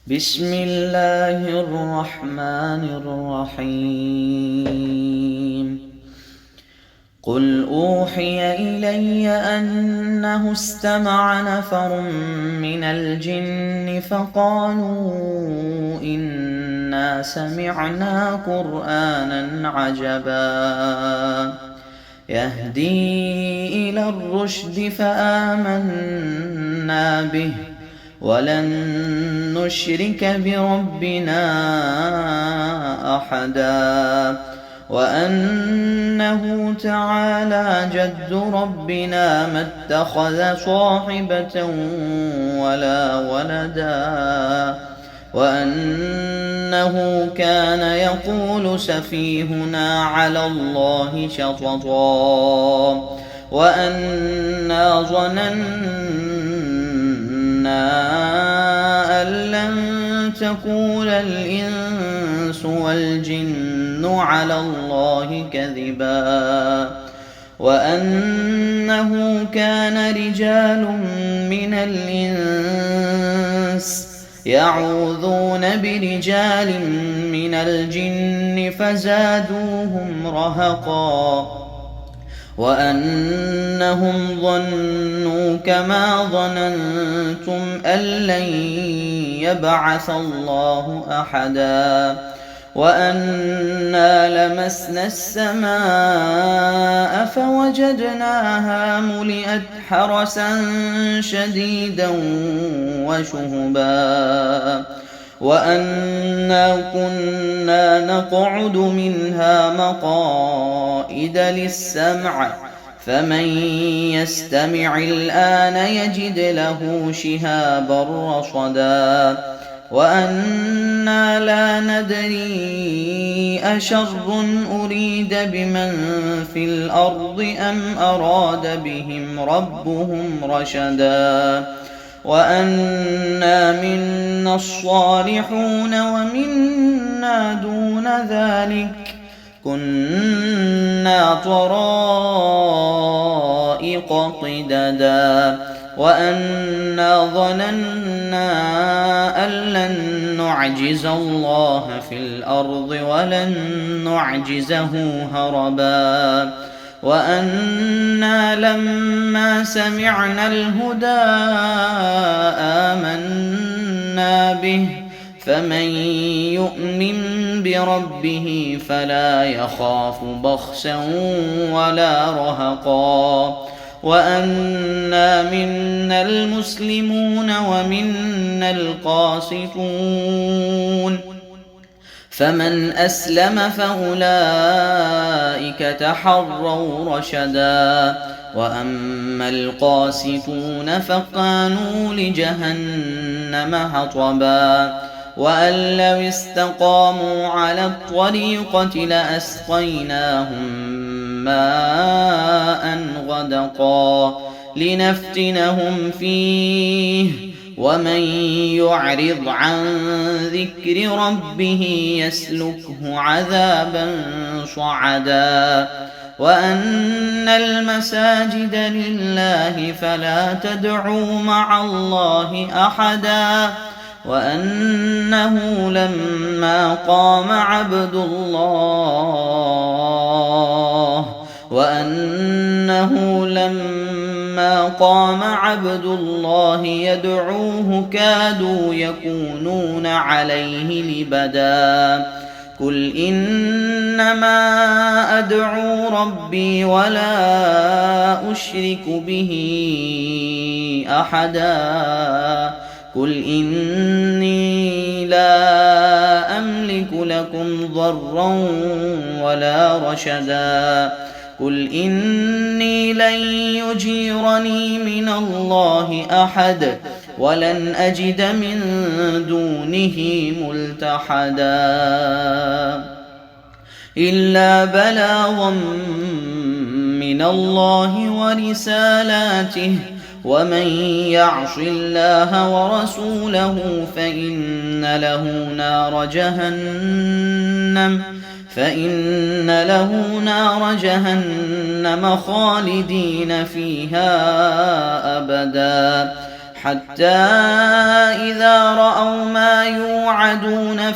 بسم الله الرحمن الرحيم. قل أوحي إلي أنه استمع نفر من الجن فقالوا إنا سمعنا قرآنا عجبا يهدي إلى الرشد فآمنا به ولن نشرك بربنا أحدا وأنه تعالى جد ربنا ما اتخذ صاحبة ولا ولدا وأنه كان يقول سفيهنا على الله شططا وأنا ظننا أن لن تقول الإنس والجن على الله كذبا وأنه كان رجال من الإنس يعوذون برجال من الجن فزادوهم رهقا وأنهم ظنوا كما ظننتم أن لن يبعث الله أحدا وأنا لمسنا السماء فوجدناها ملئت حرسا شديدا وشهبا وأنا كنا نقعد منها مقائد للسمع فمن يستمع الآن يجد له شهابا رصدا وأنا لا ندري أشر أريد بمن في الأرض أم أراد بهم ربهم رشدا وأنا منا الصالحون ومنا دون ذلك كنا طرائق قددا وأنا ظننا أن لن نعجز الله في الأرض ولن نعجزه هربا وأنا لما سمعنا الهدى آمنا به فمن يؤمن بربه فلا يخاف بخسا ولا رهقا وأنا منا المسلمون ومنا القاسطون فمن أسلم فأولئك تحروا رشدا وأما القاسطون فكانوا لجهنم حطبا وأن لو استقاموا على الطريقة لأسقيناهم ماء غدقا لنفتنهم فيه ومن يعرض عن ذكر ربه يسلكه عذابا صعدا وأن المساجد لله فلا تدعوا مع الله أحدا وأنه لما قام عبد الله يدعوه كادوا يكونون عليه لبدا قل إنما أدعو ربي ولا أشرك به أحدا قل إني لا أملك لكم ضرا ولا رشدا قل إني لن يجيرني من الله أحد ولن أجد من دونه ملتحدا إلا بلاغا من الله ورسالاته ومن يعص الله ورسوله فإن له نار جهنم خالدين فيها أبدا حتى إذا رأوا ما يوعدون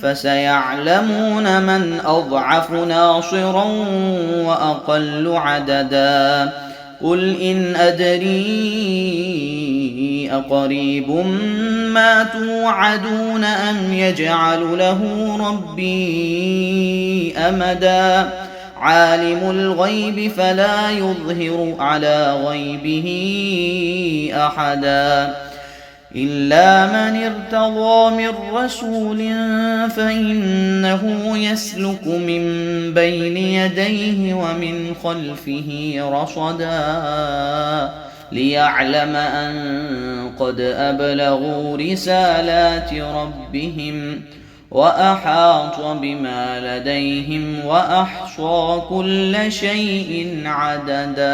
فسيعلمون من أضعف ناصرا وأقل عددا. قل إن أدري أقريب ما توعدون أم يجعل له ربي أمدا. عالم الغيب فلا يظهر على غيبه أحدا إلا من ارتضى من رسول فإنه يسلك من بين يديه ومن خلفه رصدا ليعلم أن قد أبلغوا رسالات ربهم وأحاط بما لديهم وأحصى كل شيء عددا.